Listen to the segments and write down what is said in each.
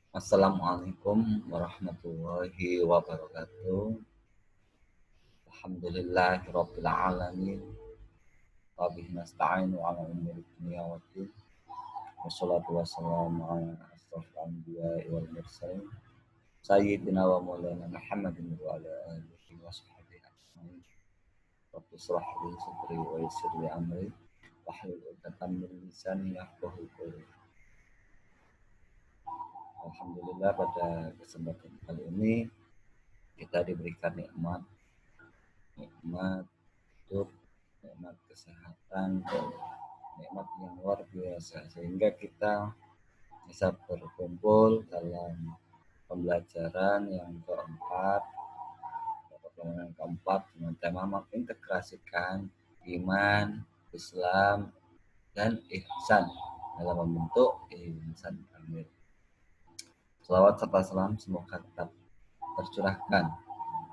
Assalamualaikum warahmatullahi wabarakatuh. Alhamdulillahirabbil alamin. Wa bihi nasta'inu 'ala umuri dunya waddin. Wassalatu wassalamu 'ala asyrofil anbiya'i wal mursalin. Sayyidina wa maulana Muhammadin wa ala alihi wa sahbihi ajmain. Rabbi shrah li sadri wa yassir li amri wahlul 'uqdatam min lisani yafqahu qawli. Alhamdulillah pada kesempatan kali ini kita diberikan nikmat hidup, nikmat kesehatan, dan nikmat yang luar biasa sehingga kita bisa berkumpul dalam pembelajaran yang keempat dengan tema mengintegrasikan iman, Islam, dan ihsan dalam membentuk insan kamil. Salawat serta salam semoga tetap tercurahkan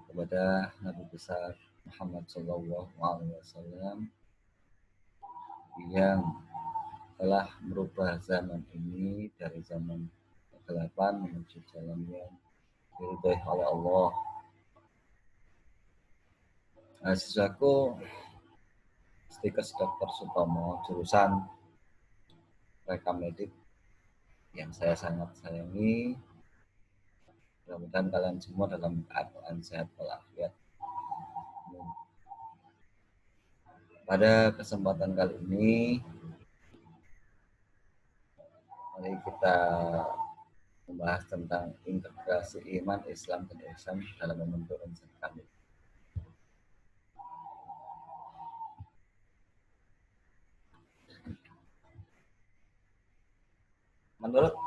kepada Nabi besar Muhammad Shallallahu Alaihi Wasallam yang telah merubah zaman ini dari zaman kegelapan menuju jalan yang diridhai oleh Allah. Siswaku, Stikes Dr. Sutomo, jurusan rekam medik yang saya sangat sayangi. Mudah-mudahan kalian semua dalam keadaan sehat walafiat. Pada kesempatan kali ini, mari kita membahas tentang integrasi iman, Islam, dan ihsan dalam membentuk insan kamil. Menurut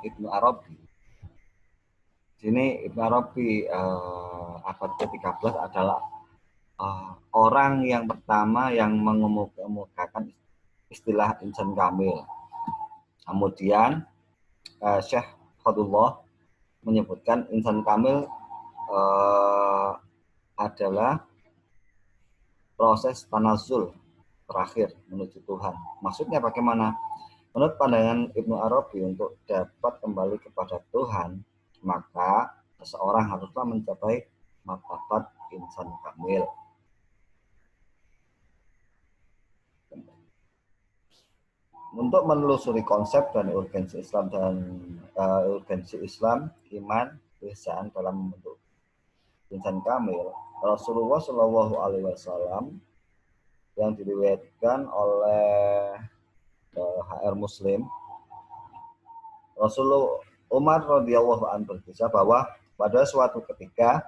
Ibnu Arabi, sini Ibnu Arabi abad ke-13 adalah orang yang pertama yang mengemukakan istilah insan kamil. Kemudian Syekh Fadullah menyebutkan insan kamil adalah proses tanazul terakhir menuju Tuhan. Maksudnya bagaimana? Menurut pandangan Ibnu Arabi, untuk dapat kembali kepada Tuhan, maka seseorang haruslah mencapai martabat insan kamil. Untuk menelusuri konsep dan urgensi Islam iman, ihsan dalam membentuk insan kamil, Rasulullah Shallallahu Alaihi Wasallam yang diriwayatkan oleh HR Muslim, Rasulullah Umar radhiyallahu anhu berkisah bahwa pada suatu ketika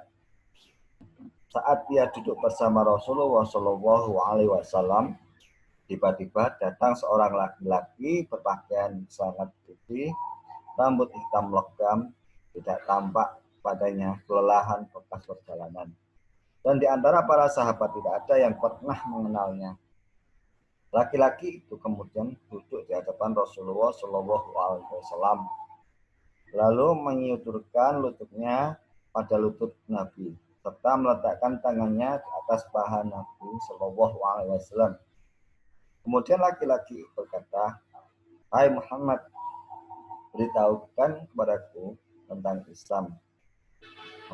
saat dia duduk bersama Rasulullah Shallallahu Alaihi Wasallam, tiba-tiba datang seorang laki-laki berpakaian sangat putih, rambut hitam legam, tidak tampak padanya kelelahan bekas perjalanan. Dan di antara para sahabat tidak ada yang pernah mengenalnya. Laki-laki itu kemudian duduk di hadapan Rasulullah Shallallahu Alaihi Wasallam, lalu menyudurkan lututnya pada lutut Nabi, serta meletakkan tangannya di atas paha Nabi Shallallahu Alaihi Wasallam. Kemudian laki-laki berkata, "Hai Muhammad, beritahukan kepadaku tentang Islam."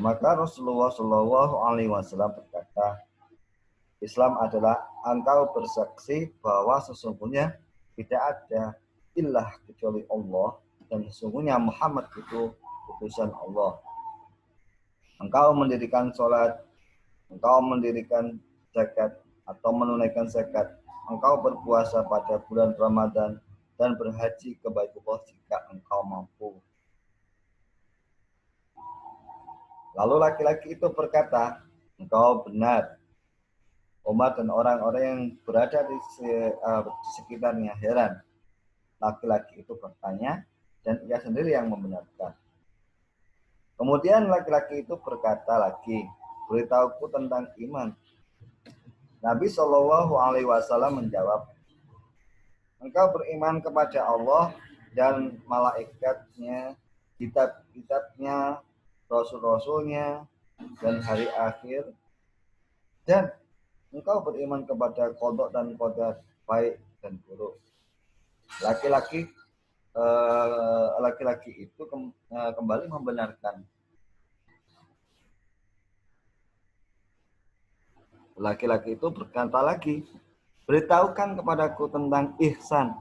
Maka Rasulullah Shallallahu Alaihi Wasallam berkata, Islam adalah engkau bersaksi bahwa sesungguhnya tidak ada ilah kecuali Allah dan sesungguhnya Muhammad itu utusan Allah. Engkau mendirikan sholat, engkau mendirikan zakat atau menunaikan zakat, engkau berpuasa pada bulan Ramadan dan berhaji ke Baitullah jika engkau mampu. Lalu laki-laki itu berkata, engkau benar. Umar dan orang-orang yang berada di sekitarnya heran. Laki-laki itu bertanya dan ia sendiri yang membenarkan. Kemudian laki-laki itu berkata lagi, beritahuku tentang iman. Nabi Shallallahu Alaihi Wasallam menjawab, engkau beriman kepada Allah dan malaikatnya, kitab-kitabnya, rasul-rasulnya, dan hari akhir, dan engkau beriman kepada qada dan qadar baik dan buruk. Laki-laki laki-laki itu kembali membenarkan. Laki-laki itu berkata lagi, beritahukan kepadaku tentang ihsan.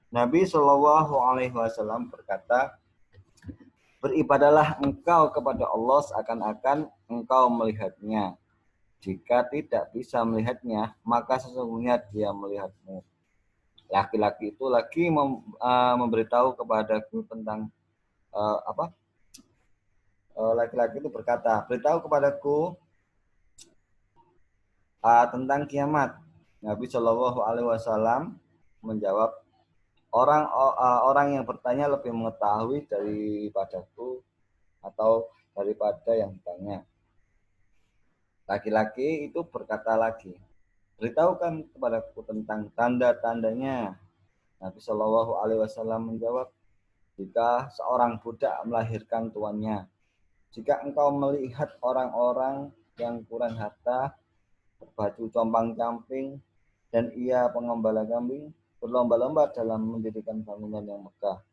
Nabi Shallallahu Alaihi Wasallam berkata, beribadalah engkau kepada Allah seakan-akan engkau melihatnya. Jika tidak bisa melihatnya, maka sesungguhnya dia melihatmu. Laki-laki itu lagi memberitahu kepadaku tentang apa? Laki-laki itu berkata, beritahu kepadaku tentang kiamat. Nabi Shallallahu Alaihi Wasallam menjawab, orang yang bertanya lebih mengetahui daripadaku atau daripada yang ditanya. Laki-laki itu berkata lagi, beritahukan kepadaku tentang tanda-tandanya. Nabi Shallallahu Alaihi Wasallam menjawab, jika seorang budak melahirkan tuannya, jika engkau melihat orang-orang yang kurang harta, berbaju compang-camping, dan ia pengembala kambing, berlomba-lomba dalam mendirikan bangunan yang megah.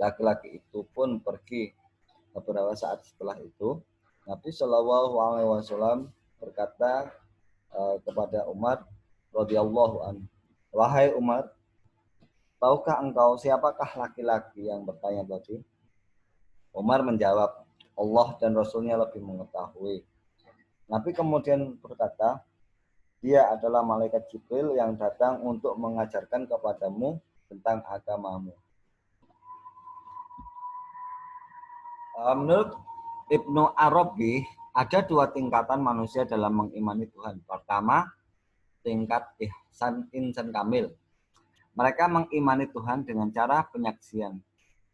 Laki-laki itu pun pergi. Beberapa saat setelah itu, Nabi Shallallahu Alaihi Wasallam berkata kepada Umar radhiyallahu anhu, wahai Umar, tahukah engkau siapakah laki-laki yang bertanya tadi? Umar menjawab, Allah dan Rasulnya lebih mengetahui. Nabi kemudian berkata, dia adalah malaikat Jibril yang datang untuk mengajarkan kepadamu tentang agamamu. Menurut Ibnu Arabi, ada dua tingkatan manusia dalam mengimani Tuhan. Pertama, tingkat insan kamil. Mereka mengimani Tuhan dengan cara penyaksian.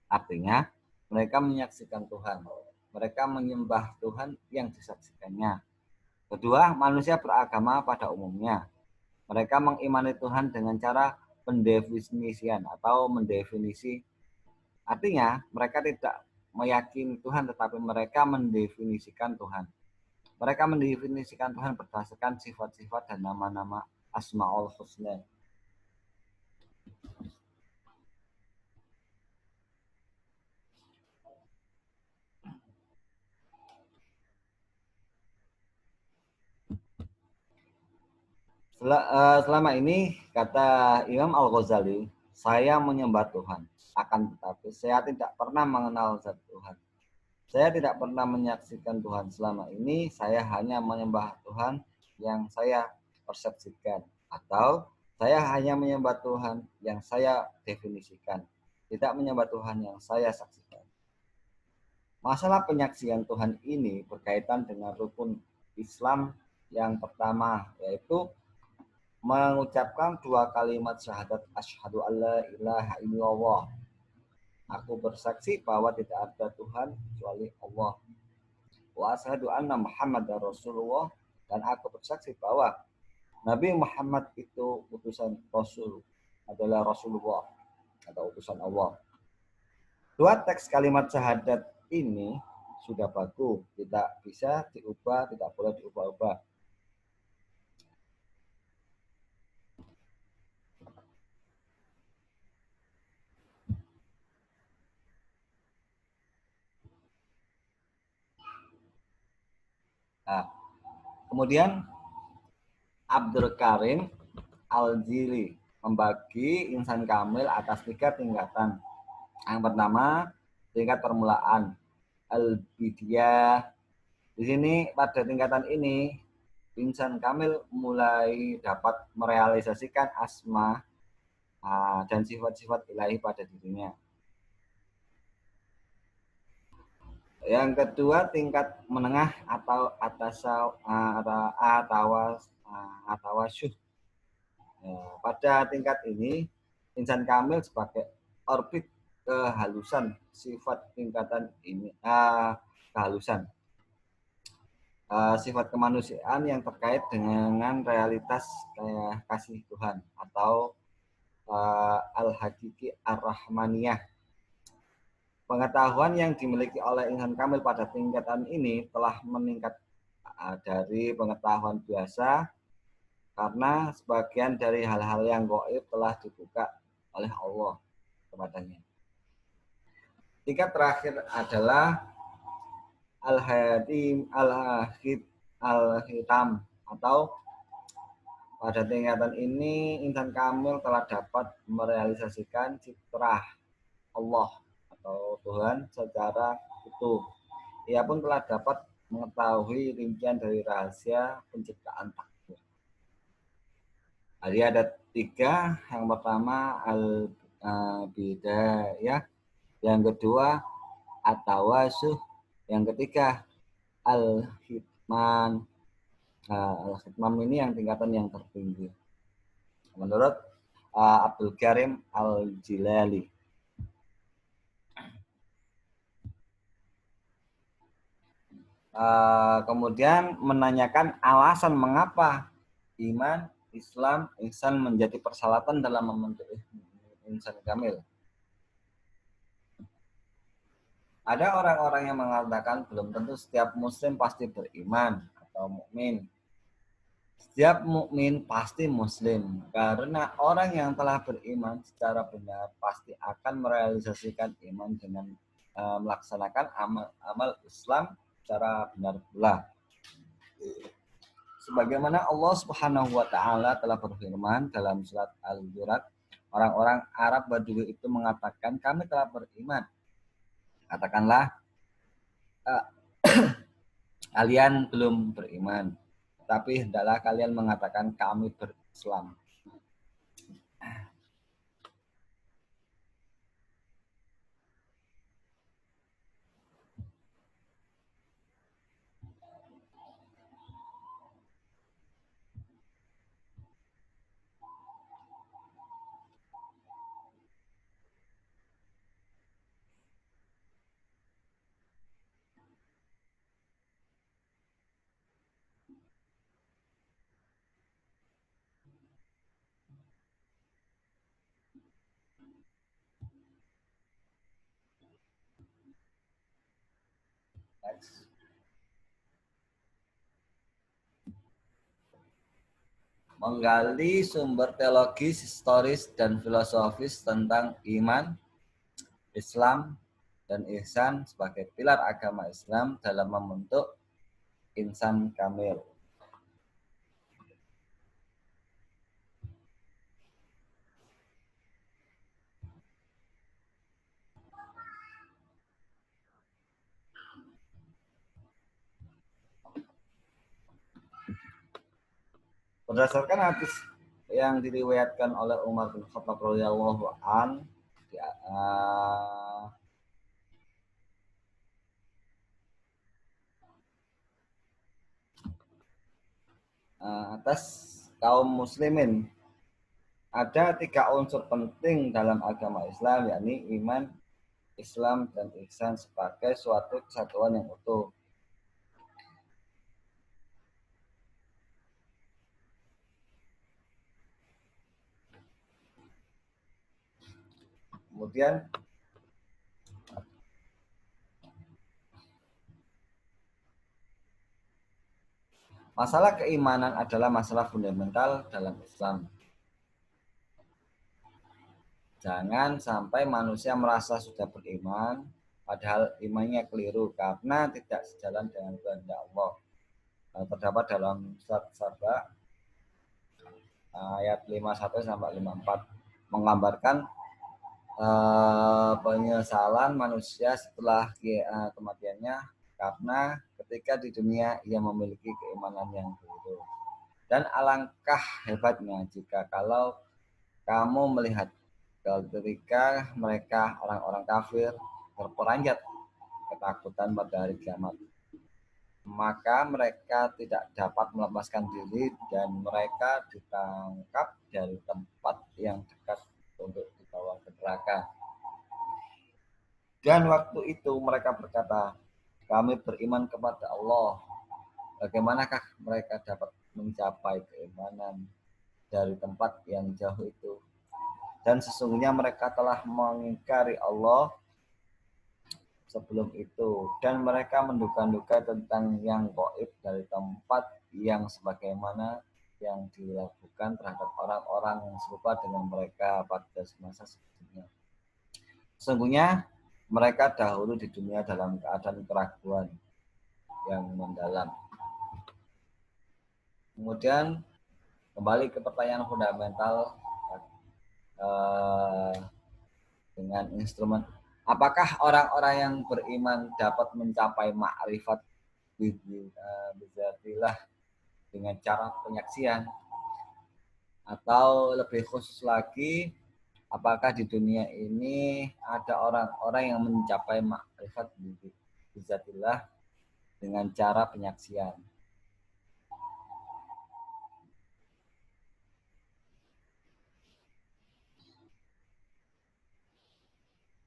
Artinya, mereka menyaksikan Tuhan. Mereka menyembah Tuhan yang disaksikannya. Kedua, manusia beragama pada umumnya. Mereka mengimani Tuhan dengan cara pendefinisian atau mendefinisi. Artinya, mereka tidak meyakini Tuhan, tetapi mereka mendefinisikan Tuhan. Mereka mendefinisikan Tuhan berdasarkan sifat-sifat dan nama-nama Asmaul Husna. Selama ini, kata Imam Al-Ghazali, saya menyembah Tuhan. Akan tetapi saya tidak pernah mengenal zat Tuhan. Saya tidak pernah menyaksikan Tuhan. Selama ini saya hanya menyembah Tuhan yang saya persepsikan. Atau saya hanya menyembah Tuhan yang saya definisikan. Tidak menyembah Tuhan yang saya saksikan. Masalah penyaksian Tuhan ini berkaitan dengan rukun Islam yang pertama, yaitu mengucapkan dua kalimat syahadat asyhadu alla ilaha illallah. Aku bersaksi bahwa tidak ada Tuhan kecuali Allah. Wa asyhadu anna Muhammadar Rasulullah, dan aku bersaksi bahwa Nabi Muhammad itu utusan Rasul, adalah Rasulullah atau utusan Allah. Dua teks kalimat syahadat ini sudah baku, tidak bisa diubah, tidak boleh diubah-ubah. Nah, kemudian Abdul Karim Al-Jili membagi insan kamil atas tiga tingkatan. Yang pertama, tingkat permulaan al-bidiyah. Di sini pada tingkatan ini insan kamil mulai dapat merealisasikan asma dan sifat-sifat ilahi pada dirinya. Yang kedua, tingkat menengah atau atawasyuh. Pada tingkat ini, insan kamil sebagai orbit kehalusan sifat tingkatan ini, kehalusan sifat kemanusiaan yang terkait dengan realitas kasih Tuhan atau al-hakiki ar-rahmaniyah. Pengetahuan yang dimiliki oleh insan kamil pada tingkatan ini telah meningkat dari pengetahuan biasa karena sebagian dari hal-hal yang gaib telah dibuka oleh Allah. kepadanya. Tingkat terakhir adalah al-hatim al-hitam, atau pada tingkatan ini insan kamil telah dapat merealisasikan fitrah Allah atau Tuhan secara utuh. Ia pun telah dapat mengetahui rincian dari rahasia penciptaan takdir. Jadi ada tiga. Yang pertama al-bidayah, yang kedua at-tawasuh, yang ketiga al-hitman. Al-hitman ini yang tingkatan yang tertinggi menurut Abdul Karim Al-Jilali. Kemudian menanyakan alasan mengapa iman, Islam, ihsan menjadi persyaratan dalam membentuk insan kamil. Ada orang-orang yang mengatakan belum tentu setiap muslim pasti beriman atau mukmin. Setiap mukmin pasti muslim, karena orang yang telah beriman secara benar pasti akan merealisasikan iman dengan melaksanakan amal Islam secara benar pula. Sebagaimana Allah Subhanahu wa taala telah berfirman dalam surat Al-Hujurat, orang-orang Arab Badui itu mengatakan, kami telah beriman. Katakanlah, kalian belum beriman, tapi hendaklah kalian mengatakan kami berislam. Next. Menggali sumber teologis, historis, dan filosofis tentang iman, Islam, dan ihsan sebagai pilar agama Islam dalam membentuk insan kamil. Berdasarkan hadis yang diriwayatkan oleh Umar bin Khattab radhiyallahu an, atas kaum muslimin, ada 3 unsur penting dalam agama Islam, yakni iman, Islam, dan ihsan sebagai suatu kesatuan yang utuh. Kemudian masalah keimanan adalah masalah fundamental dalam Islam. Jangan sampai manusia merasa sudah beriman, padahal imannya keliru karena tidak sejalan dengan kehendak Allah. Terdapat dalam surat Saba ayat 51 sampai 54 menggambarkan penyesalan manusia setelah kematiannya karena ketika di dunia ia memiliki keimanan yang keliru. Dan alangkah hebatnya jika kalau kamu melihat ketika mereka orang-orang kafir terperanjat ketakutan pada hari kiamat, maka mereka tidak dapat melepaskan diri dan mereka ditangkap dari tempat yang dekat untuk dibawa ke neraka. Dan waktu itu mereka berkata, kami beriman kepada Allah. Bagaimanakah mereka dapat mencapai keimanan dari tempat yang jauh itu? Dan sesungguhnya mereka telah mengingkari Allah sebelum itu, dan mereka menduga-duga tentang yang gaib dari tempat yang sebagaimana yang dilakukan terhadap orang-orang yang serupa dengan mereka pada semasa sebelumnya. Sesungguhnya mereka dahulu di dunia dalam keadaan keraguan yang mendalam. Kemudian kembali ke pertanyaan fundamental dengan instrumen. Apakah orang-orang yang beriman dapat mencapai ma'rifat bizatillah dengan cara penyaksian? Atau lebih khusus lagi, apakah di dunia ini ada orang-orang yang mencapai ma'rifat bizatillah dengan cara penyaksian?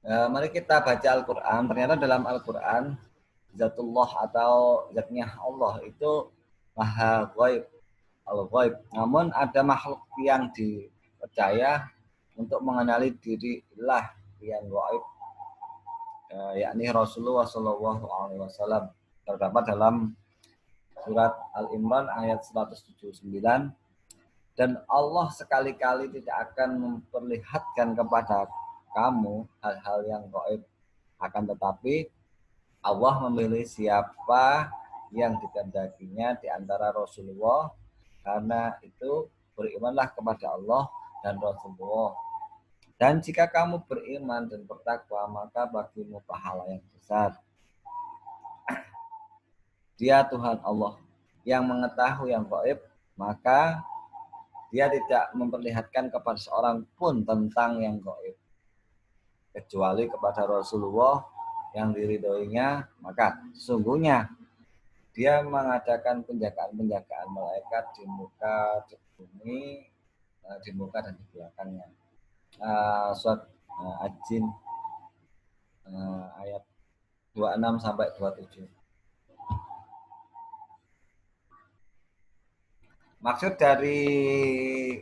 Mari kita baca Al-Quran. Ternyata dalam Al-Quran, zatullah atau zatnya Allah itu maha ghaib, al-ghaib. Namun ada makhluk yang dipercaya untuk mengenali diri Allah yang ghaib, yakni Rasulullah Shallallahu Alaihi Wasallam. Terdapat dalam surat Al-Imran ayat 179. Dan Allah sekali-kali tidak akan memperlihatkan kepada kamu hal-hal yang gaib. Akan tetapi Allah memilih siapa yang dikehendakinya di antara Rasulullah. Karena itu berimanlah kepada Allah dan Rasulullah. Dan jika kamu beriman dan bertakwa, maka bagimu pahala yang besar. Dia Tuhan Allah yang mengetahui yang gaib, maka dia tidak memperlihatkan kepada seorang pun tentang yang gaib kecuali kepada Rasulullah yang diridhoinya. Maka sesungguhnya dia mengadakan penjagaan-penjagaan malaikat di muka di bumi, di muka dan di belakangnya. Surat Al-Jin ayat 26 sampai 27. Maksud dari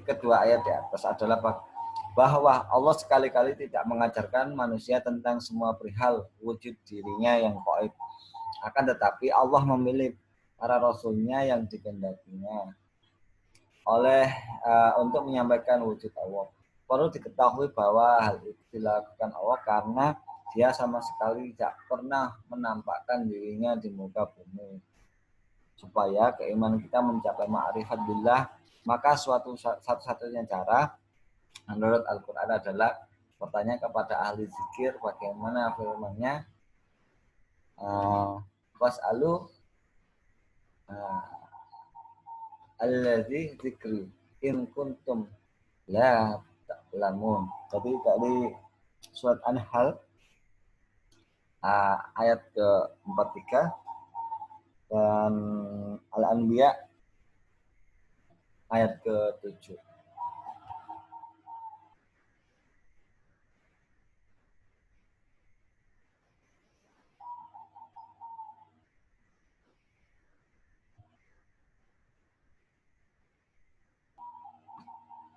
kedua ayat di atas adalah bahwa Allah sekali-kali tidak mengajarkan manusia tentang semua perihal wujud dirinya yang gaib. Akan tetapi Allah memilih para rasulnya yang dikehendakinya untuk menyampaikan wujud Allah. Perlu diketahui bahwa hal itu dilakukan Allah karena dia sama sekali tidak pernah menampakkan dirinya di muka bumi. Supaya keimanan kita mencapai ma'rifat billah, maka satu-satunya cara menurut Al-Quran adalah bertanya kepada ahli zikir bagaimana firman-Nya, was'alu alladzi zikri in kuntum la ta'lamun. Jadi dari surat An-Nahl ayat ke-43 dan Al-Anbiya ayat ke-7.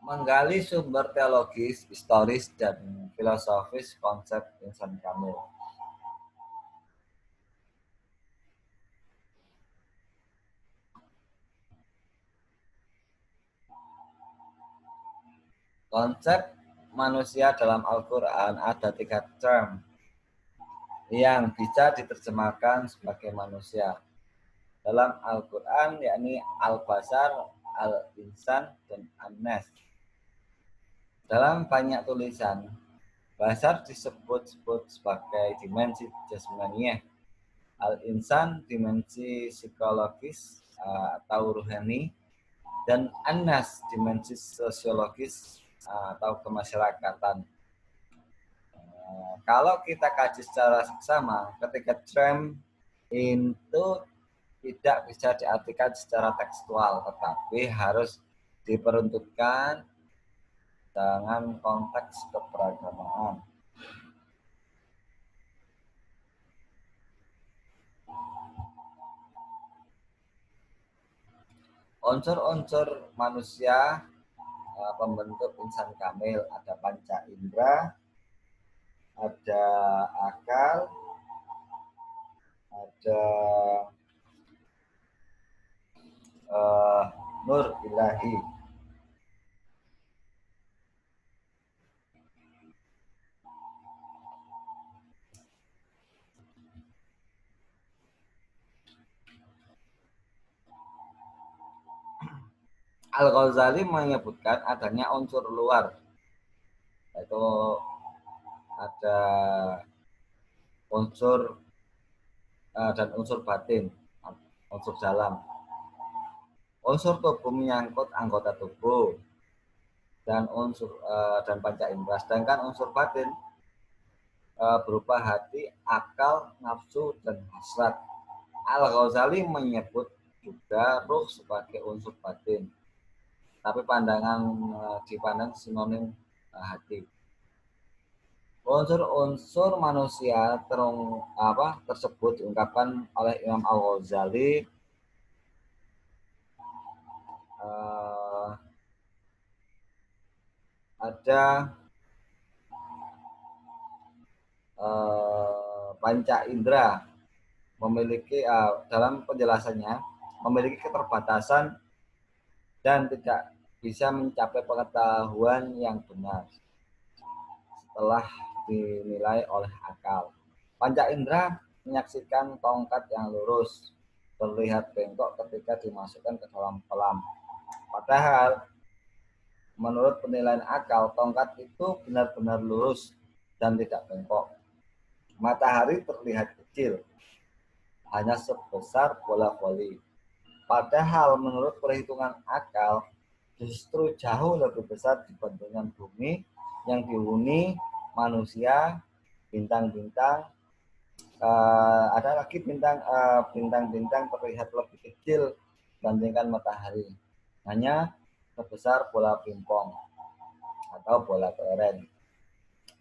Menggali sumber teologis, historis, dan filosofis konsep insan kamil. Konsep manusia dalam Al-Quran ada 3 term yang bisa diterjemahkan sebagai manusia dalam Al-Quran, yakni Al-Basar, Al-Insan, dan An-Nas. Dalam banyak tulisan, basar disebut-sebut sebagai dimensi jasmaniah, Al-Insan dimensi psikologis atau ruhani, dan An-Nas dimensi sosiologis atau kemasyarakatan. Kalau kita kaji secara seksama, ketika term itu tidak bisa diartikan secara tekstual, tetapi harus diperuntukkan dengan konteks keberagamaan. Unsur-unsur manusia pembentuk insan kamil ada panca indera, ada akal, ada nur ilahi. Al-Ghazali menyebutkan adanya unsur luar, yaitu ada unsur dan unsur batin, unsur dalam. Unsur tubuh menyangkut anggota tubuh dan unsur dan panca indera. Sedangkan unsur batin berupa hati, akal, nafsu, dan hasrat. Al-Ghazali menyebut juga ruh sebagai unsur batin, tapi pandangan dipandang sinonim hati. Unsur-unsur manusia tersebut diungkapkan oleh Imam Al-Ghazali ada panca indera memiliki dalam penjelasannya memiliki keterbatasan dan tidak bisa mencapai pengetahuan yang benar setelah dinilai oleh akal. Panca indera menyaksikan tongkat yang lurus terlihat bengkok ketika dimasukkan ke dalam kolam. Padahal menurut penilaian akal, tongkat itu benar-benar lurus dan tidak bengkok. Matahari terlihat kecil, hanya sebesar bola voli. Padahal menurut perhitungan akal, justru jauh lebih besar dibandingkan bumi yang dihuni manusia, bintang-bintang. Ada lagi bintang-bintang terlihat lebih kecil dibandingkan matahari. Hanya sebesar bola pingpong atau bola kelereng.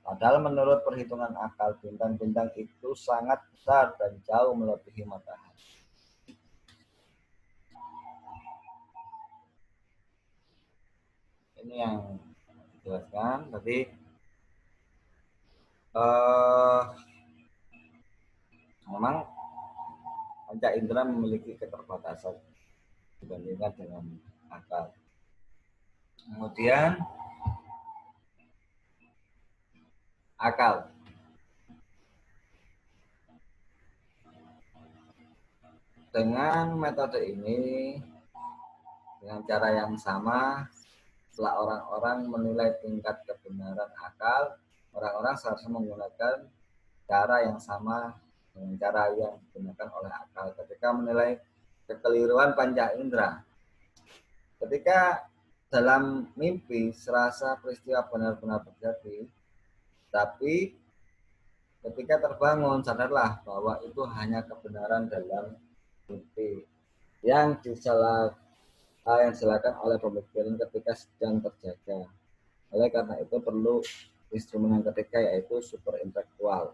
Padahal menurut perhitungan akal, bintang-bintang itu sangat besar dan jauh melebihi matahari. Ini yang dijelaskan. Tadi memang panca indera memiliki keterbatasan dibandingkan dengan akal. Kemudian akal. Dengan metode ini, dengan cara yang sama, setelah orang-orang menilai tingkat kebenaran akal, orang-orang seharusnya menggunakan cara yang sama dengan cara yang digunakan oleh akal ketika menilai kekeliruan panca indera. Ketika dalam mimpi serasa peristiwa benar-benar terjadi, tapi ketika terbangun sadarlah bahwa itu hanya kebenaran dalam mimpi yang disalahkan oleh pemikiran ketika sedang terjaga. Oleh karena itu perlu instrumen yang ketiga, yaitu super intelektual.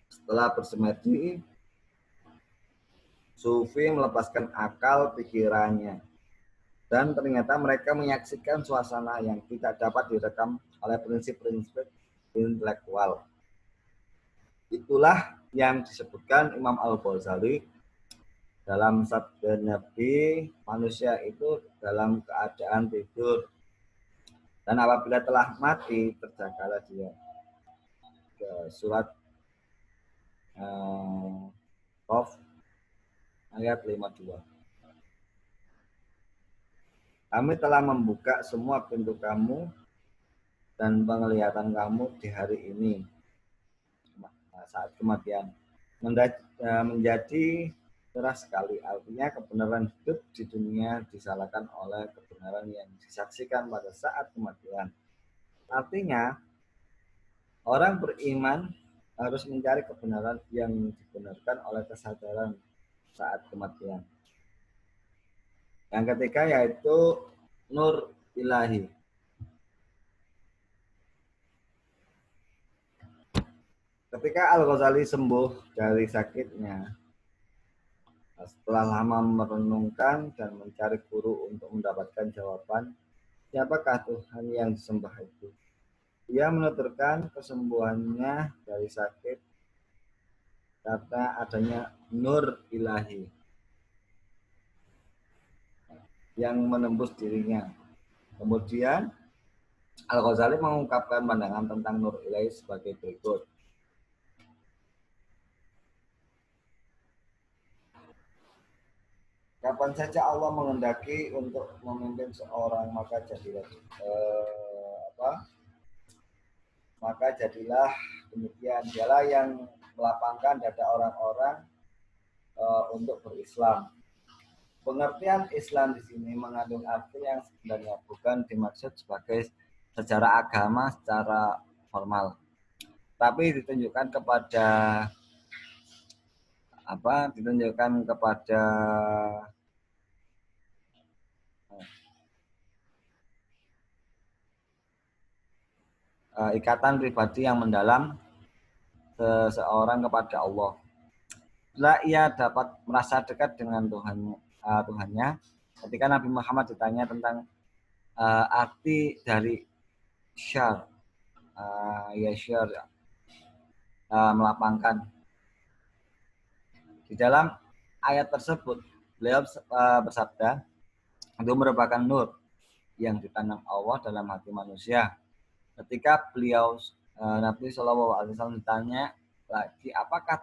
Setelah bersemedi, Sufi melepaskan akal pikirannya. Dan ternyata mereka menyaksikan suasana yang tidak dapat direkam oleh prinsip-prinsip intelektual. Itulah yang disebutkan Imam Al-Ghazali dalam sabda Nabi, manusia itu dalam keadaan tidur. Dan apabila telah mati, terjagalah dia. Surat Qaf ayat 52. Kami telah membuka semua pintu kamu dan penglihatan kamu di hari ini saat kematian menjadi cerah sekali. Artinya kebenaran hidup di dunia disalahkan oleh kebenaran yang disaksikan pada saat kematian. Artinya orang beriman harus mencari kebenaran yang dibenarkan oleh kesadaran saat kematian. Yang ketiga yaitu nur ilahi. Ketika Al-Ghazali sembuh dari sakitnya, setelah lama merenungkan dan mencari guru untuk mendapatkan jawaban, siapakah Tuhan yang disembah itu? Ia menuturkan kesembuhannya dari sakit karena adanya nur ilahi yang menembus dirinya. Kemudian Al-Ghazali mengungkapkan pandangan tentang nur ilahi sebagai berikut. Kapan saja Allah menghendaki untuk memimpin seorang, maka jadilah maka jadilah demikian. Dialah yang melapangkan dada orang-orang untuk berislam. Pengertian Islam di sini mengandung arti yang sebenarnya bukan dimaksud sebagai sejarah agama secara formal, tapi ditunjukkan kepada ikatan pribadi yang mendalam seseorang kepada Allah. Bila ia dapat merasa dekat dengan Tuhannya, ketika Nabi Muhammad ditanya tentang arti dari syar, melapangkan. Di dalam ayat tersebut, beliau bersabda, itu merupakan nur yang ditanam Allah dalam hati manusia. Ketika beliau Nabi SAW ditanya lagi, apakah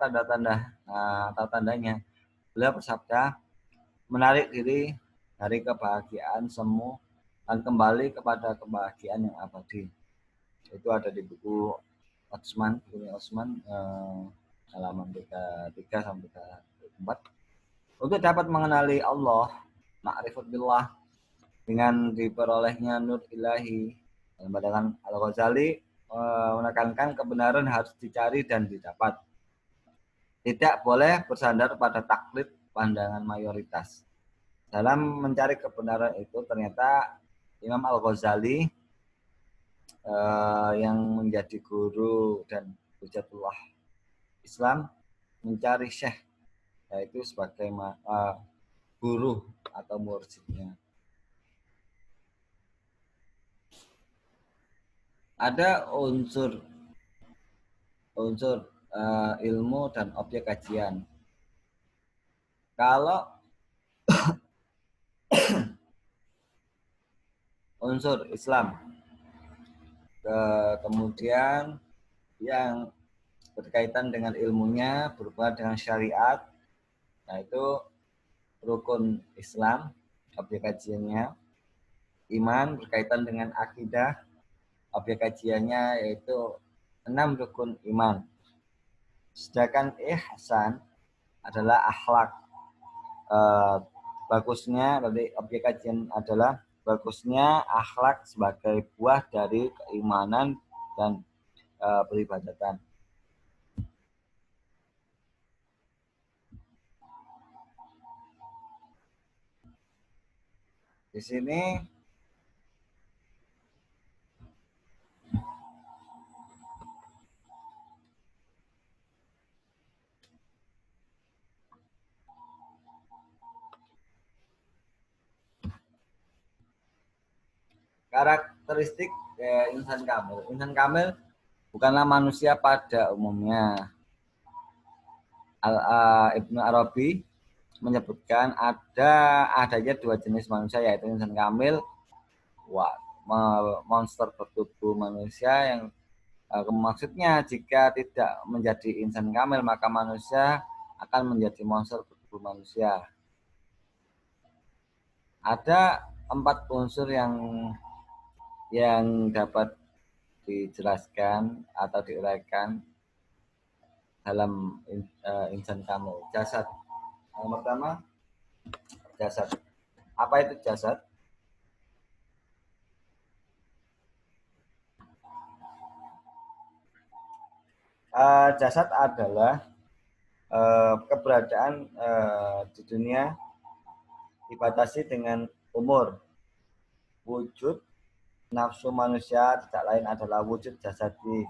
tandanya? Beliau bersabda, menarik diri dari kebahagiaan semu dan kembali kepada kebahagiaan yang abadi. Itu ada di buku Osman halaman 33 sampai 34. Untuk dapat mengenali Allah, ma'rifat billah, dengan diperolehnya nur ilahi. Dalam Al-Ghazali menekankan kebenaran harus dicari dan didapat. Tidak boleh bersandar pada taklid pandangan mayoritas. Dalam mencari kebenaran itu ternyata Imam Al-Ghazali yang menjadi guru dan hujatullah Islam mencari syekh, yaitu sebagai guru atau mursyidnya. Ada unsur ilmu dan objek kajian. Kalau unsur Islam, kemudian yang berkaitan dengan ilmunya berhubungan dengan syariat, yaitu rukun Islam, objek kajiannya. Iman berkaitan dengan akidah, objek kajiannya yaitu 6 rukun iman. Sedangkan ihsan adalah akhlak. Bagusnya, dari objek kajian adalah bagusnya akhlak sebagai buah dari keimanan dan peribadatan. Di sini karakteristik insan kamil. Insan kamil bukanlah manusia pada umumnya. Ibnu Arabi menyebutkan adanya 2 jenis manusia, yaitu insan kamil, monster bertubuh manusia, yang maksudnya jika tidak menjadi insan kamil maka manusia akan menjadi monster bertubuh manusia. Ada 4 unsur yang dapat dijelaskan atau diuraikan dalam insan kamil. Jasad. Yang pertama, jasad. Apa itu jasad? Jasad adalah keberadaan di dunia dibatasi dengan umur. Wujud nafsu manusia tidak lain adalah wujud jasadi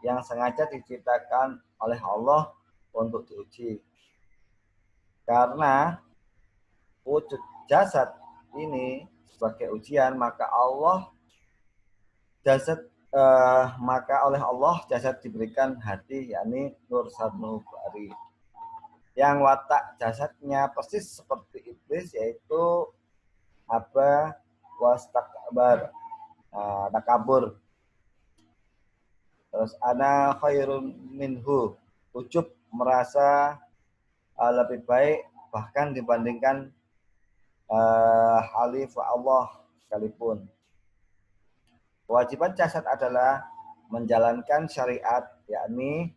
yang sengaja diciptakan oleh Allah untuk diuji. Karena wujud jasad ini sebagai ujian, maka oleh Allah jasad diberikan hati, yakni nur sanubari, yang watak jasadnya persis seperti iblis, yaitu aba wastakbar, takabur. Terus ana khairun minhu, ujub, merasa lebih baik bahkan dibandingkan halif Allah sekalipun. Kewajiban jasad adalah menjalankan syariat, yakni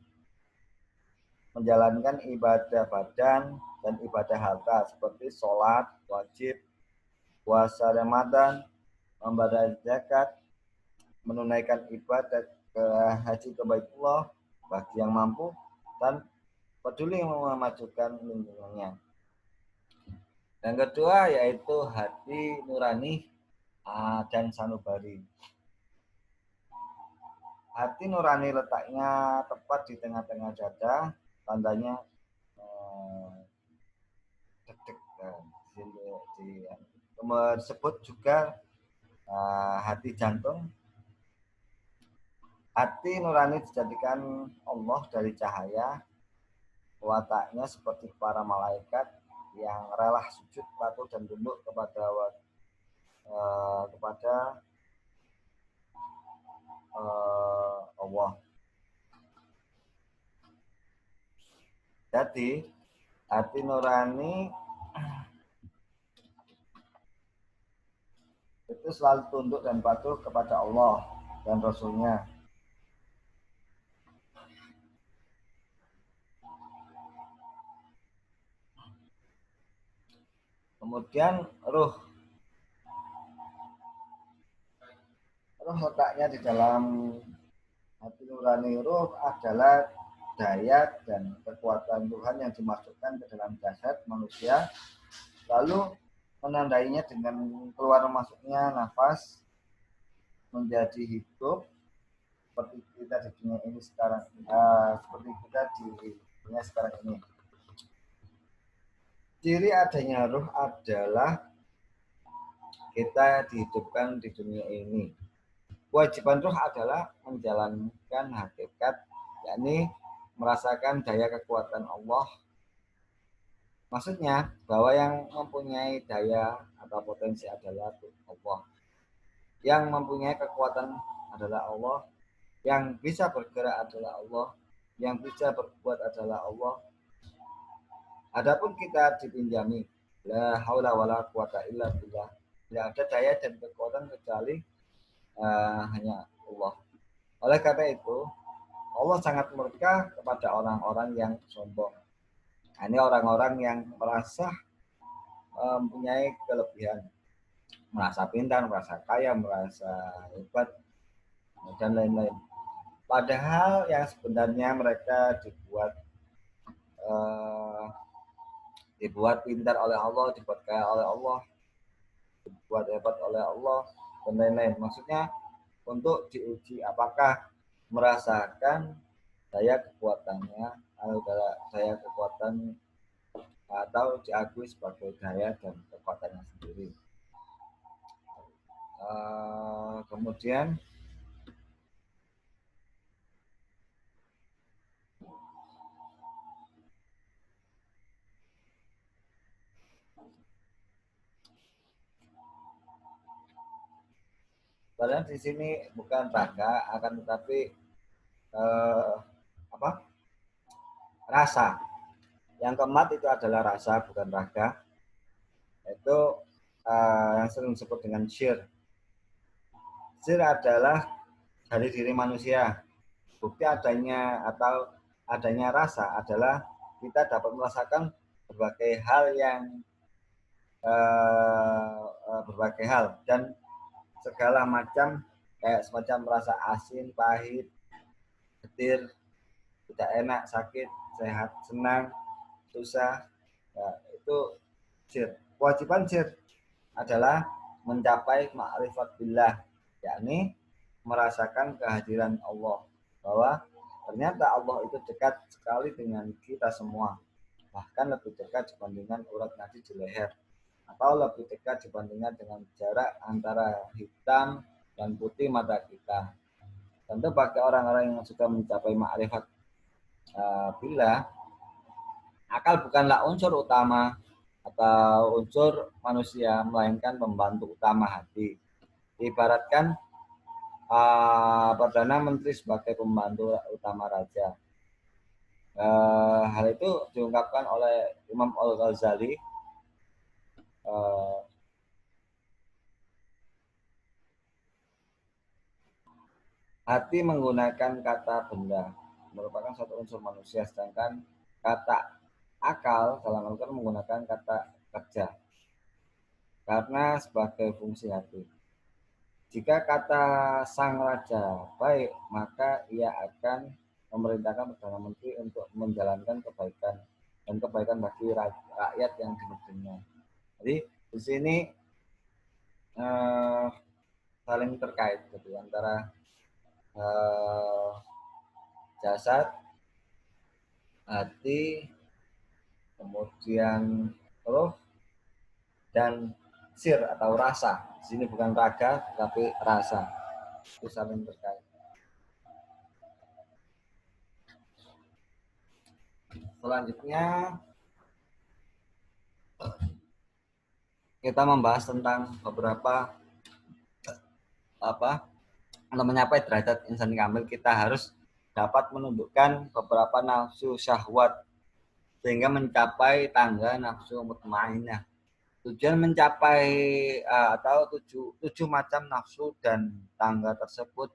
menjalankan ibadah badan dan ibadah harta seperti sholat wajib, puasa Ramadan, membayar zakat, menunaikan ibadah ke haji ke Baitullah bagi yang mampu, dan peduli memajukan lingkungannya. Yang kedua yaitu hati nurani dan sanubari. Hati nurani letaknya tepat di tengah-tengah dada, tandanya deg-degan. Disebut juga hati jantung. Hati nurani dijadikan Allah dari cahaya, wataknya seperti para malaikat yang rela sujud, patuh dan tunduk kepada Allah. Jadi hati nurani itu selalu tunduk dan patuh kepada Allah dan Rasulnya. Kemudian ruh letaknya di dalam hati nurani. Ruh adalah daya dan kekuatan Tuhan yang dimasukkan ke dalam jasad manusia, lalu menandainya dengan keluar masuknya nafas menjadi hidup seperti kita di dunia ini sekarang, seperti kita di dunia sekarang ini. Ciri adanya ruh adalah kita dihidupkan di dunia ini. Kewajiban ruh adalah menjalankan hakikat, yakni merasakan daya kekuatan Allah. Maksudnya bahwa yang mempunyai daya atau potensi adalah Allah. Yang mempunyai kekuatan adalah Allah. Yang bisa bergerak adalah Allah. Yang bisa berbuat adalah Allah. Adapun kita dipinjami, la haula wala quwata illa billah. Tidak ada daya dan kekuatan kecuali hanya Allah. Oleh karena itu, Allah sangat murka kepada orang-orang yang sombong. Ini orang-orang yang merasa mempunyai kelebihan, merasa pintar, merasa kaya, merasa hebat, dan lain-lain. Padahal yang sebenarnya mereka dibuat pintar oleh Allah, dibuat kaya oleh Allah, dibuat hebat oleh Allah, dan lain-lain. Maksudnya untuk diuji apakah merasakan daya kekuatannya atau daya kekuatan atau diakui sebagai daya dan kekuatannya sendiri. Kemudian padahal di sini bukan raga, akan tetapi rasa. Yang keempat itu adalah rasa, bukan raga. Itu yang sering disebut dengan syir. Syir adalah dari diri manusia. Bukti adanya rasa adalah kita dapat merasakan berbagai hal dan segala macam, kayak semacam rasa asin, pahit, getir, tidak enak, sakit, sehat, senang, susah. Itu syir. Kewajiban syir adalah mencapai ma'rifat billah, yakni merasakan kehadiran Allah, bahwa ternyata Allah itu dekat sekali dengan kita semua, bahkan lebih dekat dibandingkan urat nadi di leher, atau lebih dekat dibandingkan dengan jarak antara hitam dan putih mata kita. Tentu bagi orang-orang yang sudah mencapai ma'rifat billah, akal bukanlah unsur utama atau unsur manusia, melainkan pembantu utama hati. Ibaratkan Perdana Menteri sebagai pembantu utama raja. Hal itu diungkapkan oleh Imam Al-Ghazali eh, hati menggunakan kata benda merupakan satu unsur manusia, sedangkan kata akal dalam Al-Quran menggunakan kata kerja karena sebagai fungsi hati. Jika kata sang raja baik, maka ia akan memerintahkan Perdana Menteri untuk menjalankan kebaikan dan kebaikan bagi rakyat yang di negerinya. Jadi di sini saling terkait gitu antara jasad, hati, kemudian roh dan sir atau rasa. Di sini bukan raga tapi rasa. Itu saling terkait. Selanjutnya kita membahas tentang beberapa mencapai derajat insan kamil. Kita harus dapat menundukkan beberapa nafsu syahwat sehingga mencapai tangga nafsu mutmainnah. Tujuan mencapai atau tujuh macam nafsu dan tangga tersebut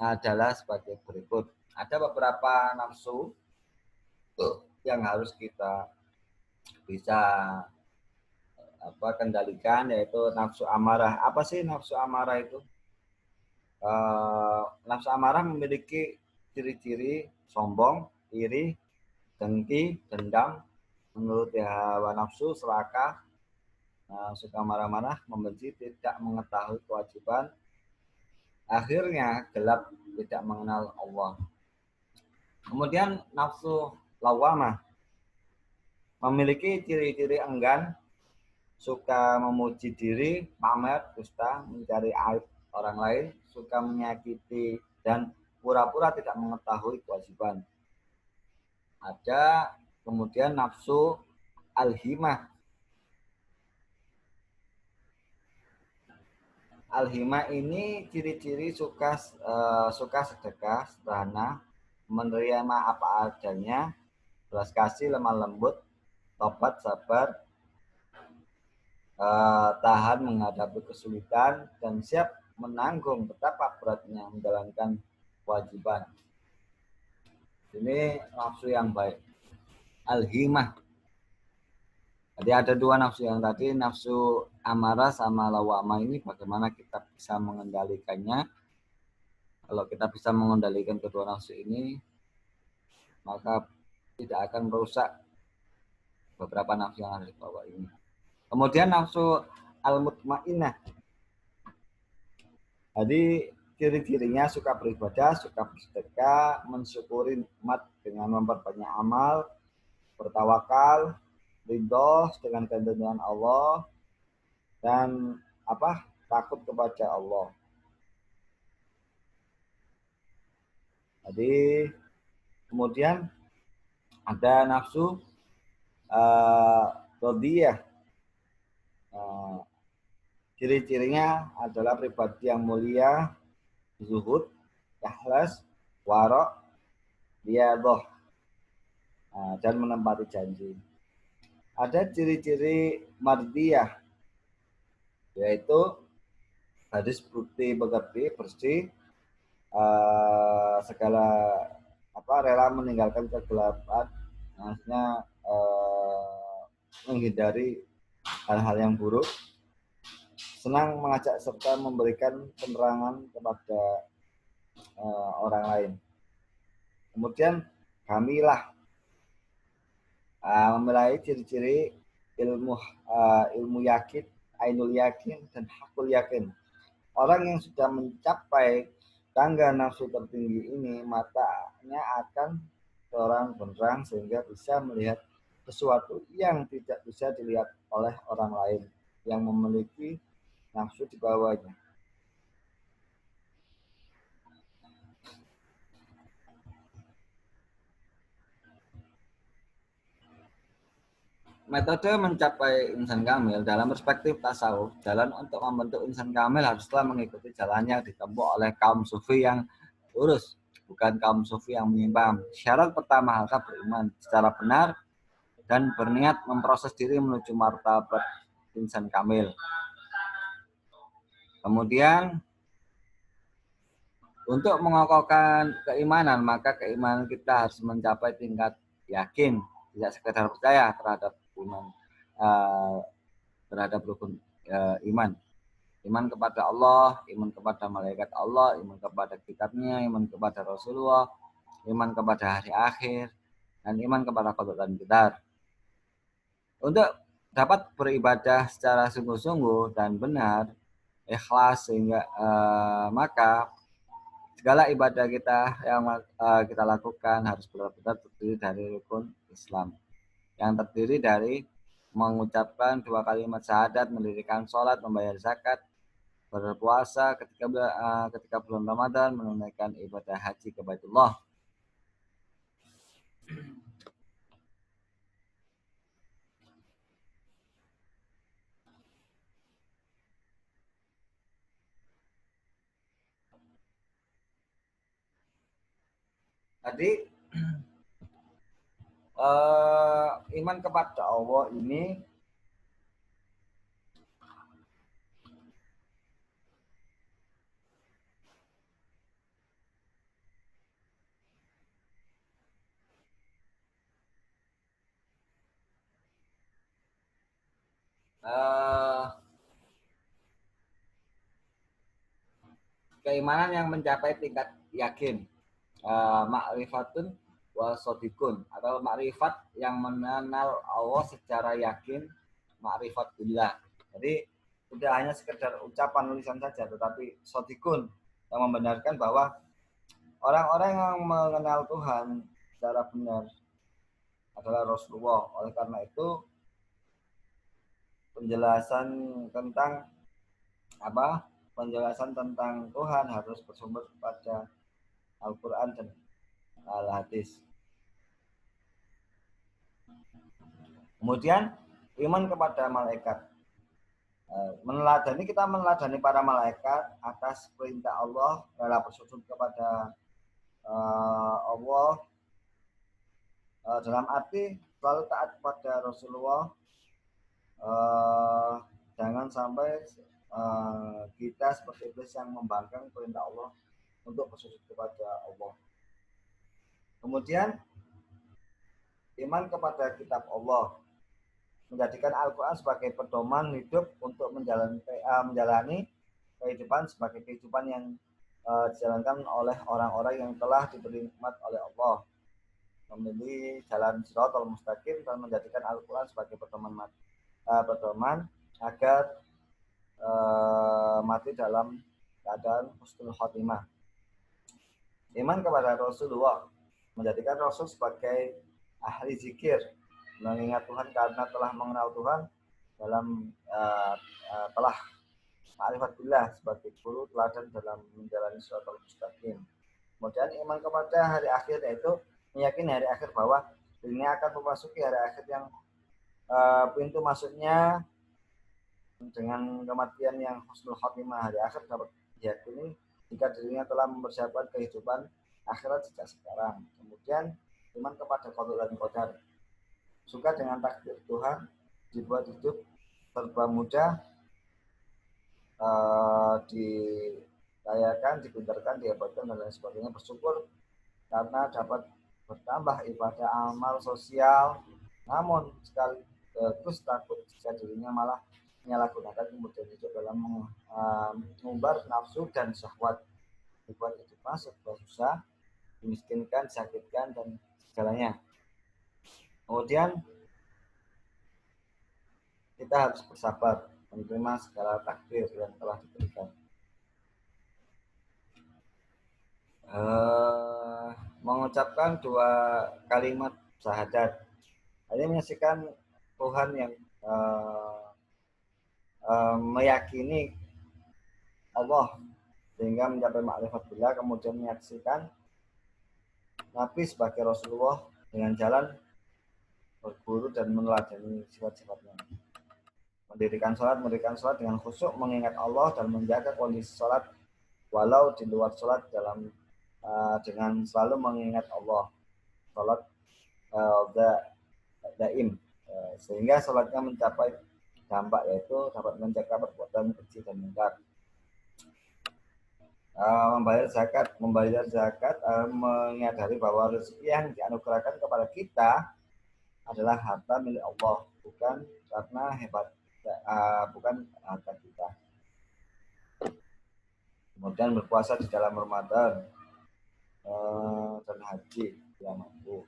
adalah sebagai berikut. Ada beberapa nafsu yang harus kita bisa kendalikan, yaitu nafsu amarah. Apa sih nafsu amarah itu? Nafsu amarah memiliki ciri-ciri sombong, iri, dengki, dendam, menuruti hawa nafsu, serakah, suka marah-marah, membenci, tidak mengetahui kewajiban, akhirnya gelap, tidak mengenal Allah. Kemudian nafsu lawamah memiliki ciri-ciri enggan, suka memuji diri, pamer, dusta, mencari aib orang lain, suka menyakiti, dan pura-pura tidak mengetahui kewajiban. Ada kemudian nafsu al-himah. Al-himah ini ciri-ciri suka sedekah, sederhana, menerima apa adanya, belas kasih, lemah lembut, tobat, sabar, tahan menghadapi kesulitan, dan siap menanggung betapa beratnya menjalankan kewajiban. Ini nafsu yang baik. Al-himah. Jadi ada dua nafsu yang tadi, nafsu amarah sama lawamah ini bagaimana kita bisa mengendalikannya. Kalau kita bisa mengendalikan kedua nafsu ini, maka tidak akan merusak beberapa nafsu yang ada di bawah ini. Kemudian nafsu al-mutmainnah. Jadi ciri-cirinya suka beribadah, suka bersedekah, mensyukuri nikmat dengan memperbanyak amal, bertawakal, ridho dengan kehendak Allah, dan takut kepada Allah. Jadi kemudian ada nafsu rodiyah. Ciri-cirinya adalah pribadi yang mulia, zuhud, ikhlas, warok, riyadhah, dan menempati janji. Ada ciri-ciri mardiyah, yaitu hadis bukti bekerti, bersih, segala rela meninggalkan kegelapan, maksudnya menghindari hal-hal yang buruk, senang mengajak serta memberikan penerangan kepada orang lain. Kemudian kamilah, memiliki ciri-ciri ilmu yakin, ainul yakin, dan hakul yakin. Orang yang sudah mencapai tangga nafsu tertinggi ini, matanya akan terang-benderang sehingga bisa melihat sesuatu yang tidak bisa dilihat oleh orang lain yang memiliki nafsu di bawahnya. Metode mencapai insan kamil dalam perspektif tasawuf, jalan untuk membentuk insan kamil haruslah mengikuti jalan yang ditempuh oleh kaum sufi yang lurus, bukan kaum sufi yang menyimpang. Syarat pertama harus beriman secara benar dan berniat memproses diri menuju martabat insan kamil. Kemudian untuk mengokohkan keimanan, maka keimanan kita harus mencapai tingkat yakin, tidak sekedar percaya terhadap iman, terhadap rukun iman. Iman kepada Allah, iman kepada malaikat Allah, iman kepada kitabnya, iman kepada Rasulullah, iman kepada hari akhir, dan iman kepada qada dan qadar. Untuk dapat beribadah secara sungguh-sungguh dan benar, ikhlas, sehingga maka segala ibadah kita yang kita lakukan harus benar-benar terdiri dari rukun Islam, yang terdiri dari mengucapkan 2 kalimat syahadat, mendirikan sholat, membayar zakat, berpuasa ketika bulan Ramadan, menunaikan ibadah haji ke Baitullah. Tadi iman kepada Allah ini keimanan yang mencapai tingkat yakin, ma'rifatun wa sodikun, atau ma'rifat yang mengenal Allah secara yakin, ma'rifat billah. Jadi tidak hanya sekedar ucapan lisan saja, tetapi sodikun, yang membenarkan bahwa orang-orang yang mengenal Tuhan secara benar adalah Rasulullah. Oleh karena itu penjelasan tentang penjelasan tentang Tuhan harus bersumber pada Al-Quran dan Al-Hadis. Kemudian iman kepada malaikat. Kita meneladani para malaikat atas perintah Allah, rela bersujud kepada Allah, dalam arti selalu taat kepada Rasulullah. Jangan sampai kita seperti iblis yang membangkang perintah Allah untuk bersujud kepada Allah. Kemudian iman kepada kitab Allah, menjadikan Al-Quran sebagai pedoman hidup untuk menjalani kehidupan sebagai kehidupan yang dijalankan oleh orang-orang yang telah diberi nikmat oleh Allah, memilih jalan Shiratal Mustaqim, dan menjadikan Al-Quran sebagai pedoman agar mati dalam keadaan husnul khotimah. Iman kepada Rasulullah, menjadikan Rasul sebagai ahli zikir, mengingat Tuhan karena telah mengenal Tuhan dalam telah ma'rifat billah sebagai guru teladan dalam menjalani Shiratal Mustaqim. Kemudian iman kepada hari akhir, yaitu meyakini hari akhir bahwa dirinya akan memasuki hari akhir yang pintu masuknya dengan kematian yang husnul khotimah. Hari akhir dapat diyakini jika dirinya telah mempersiapkan kehidupan akhirat sejak sekarang. Kemudian iman kepada qada dan qadar, suka dengan takdir Tuhan, dibuat hidup serba mudah, dikayakan, dipintarkan, dihebatkan, dan lain sebagainya. Bersyukur karena dapat bertambah ibadah, amal sosial, namun sekaligus takut jika dirinya malah menyalahgunakan kemudian hidup dalam mengumbar nafsu dan syahwat, dibuat hidup masuk susah, dimiskinkan, disakitkan, dan segalanya. Kemudian kita harus bersabar menerima segala takdir yang telah diberikan. Mengucapkan 2 kalimat syahadat, ini menyaksikan Tuhan yang meyakini Allah sehingga mencapai ma'rifat billah, kemudian menyaksikan Nabi sebagai Rasulullah dengan jalan berguru dan meneladani sifat-sifatnya. Mendirikan sholat dengan khusyuk, mengingat Allah dan menjaga kondisi sholat walau di luar sholat dengan selalu mengingat Allah. Sholat daim, sehingga sholatnya mencapai dampak, yaitu dapat mencegah perbuatan keji dan mungkar. Membayar zakat menyadari bahwa rezeki yang dianugerahkan kepada kita adalah harta milik Allah, bukan karena bukan harta kita. Kemudian berpuasa di dalam Ramadan dan haji bila mampu.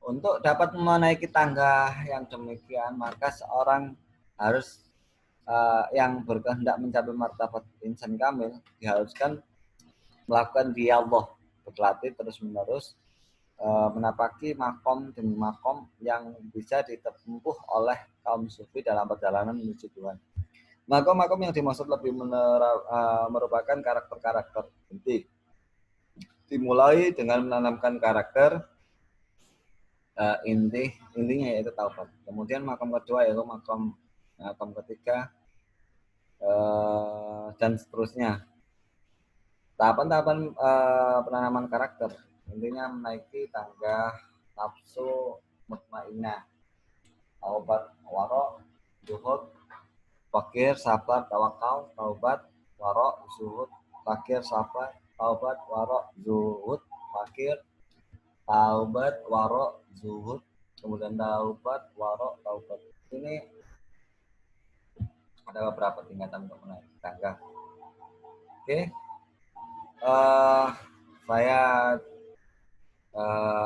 Untuk dapat menaiki tangga yang demikian, maka seorang harus yang berkehendak mencapai martabat insan kamil diharuskan melakukan dialog, berlatih terus-menerus menapaki makom demi makom yang bisa ditempuh oleh kaum sufi dalam perjalanan menuju Tuhan. Makom-makom yang dimaksud lebih merupakan karakter-karakter inti. Dimulai dengan menanamkan karakter intinya yaitu taubat. Kemudian makom kedua yaitu makom ketiga dan seterusnya. Tahapan-tahapan penanaman karakter intinya menaiki tangga nafsu mutmainnah, taubat, warok, zuhud, fakir, sabar, tawakal, taubat, warok, zuhud, fakir, sabar, taubat, warok, zuhud, fakir, taubat, warok, zuhud, kemudian taubat, warok, taubat. Ini ada beberapa tingkatan untuk menaiki tangga. Oke. Saya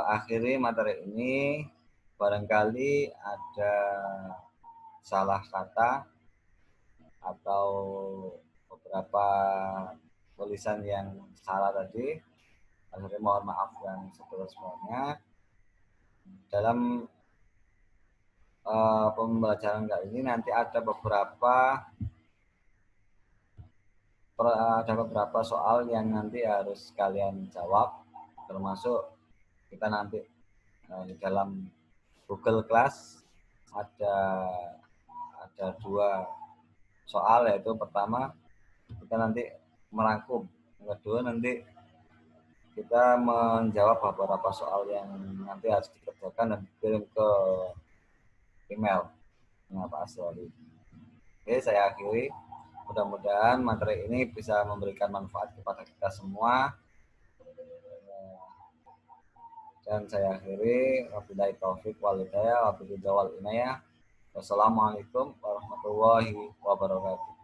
akhiri materi ini. Barangkali ada salah kata atau beberapa tulisan yang salah tadi, akhirnya mohon maaf yang sebesar-besarnya. Dalam pembelajaran kali ini nanti ada beberapa soal yang nanti harus kalian jawab, termasuk kita nanti di dalam Google Class ada 2 soal, yaitu pertama kita nanti merangkum, yang kedua nanti kita menjawab beberapa soal yang nanti harus dikerjakan dan dikirim ke email Pak Aswali. Oke, saya akhiri. Mudah-mudahan materi ini bisa memberikan manfaat kepada kita semua. Dan saya akhiri, wabillahi taufiq wal hidayah, wabillahi wal inayah. Wassalamualaikum warahmatullahi wabarakatuh.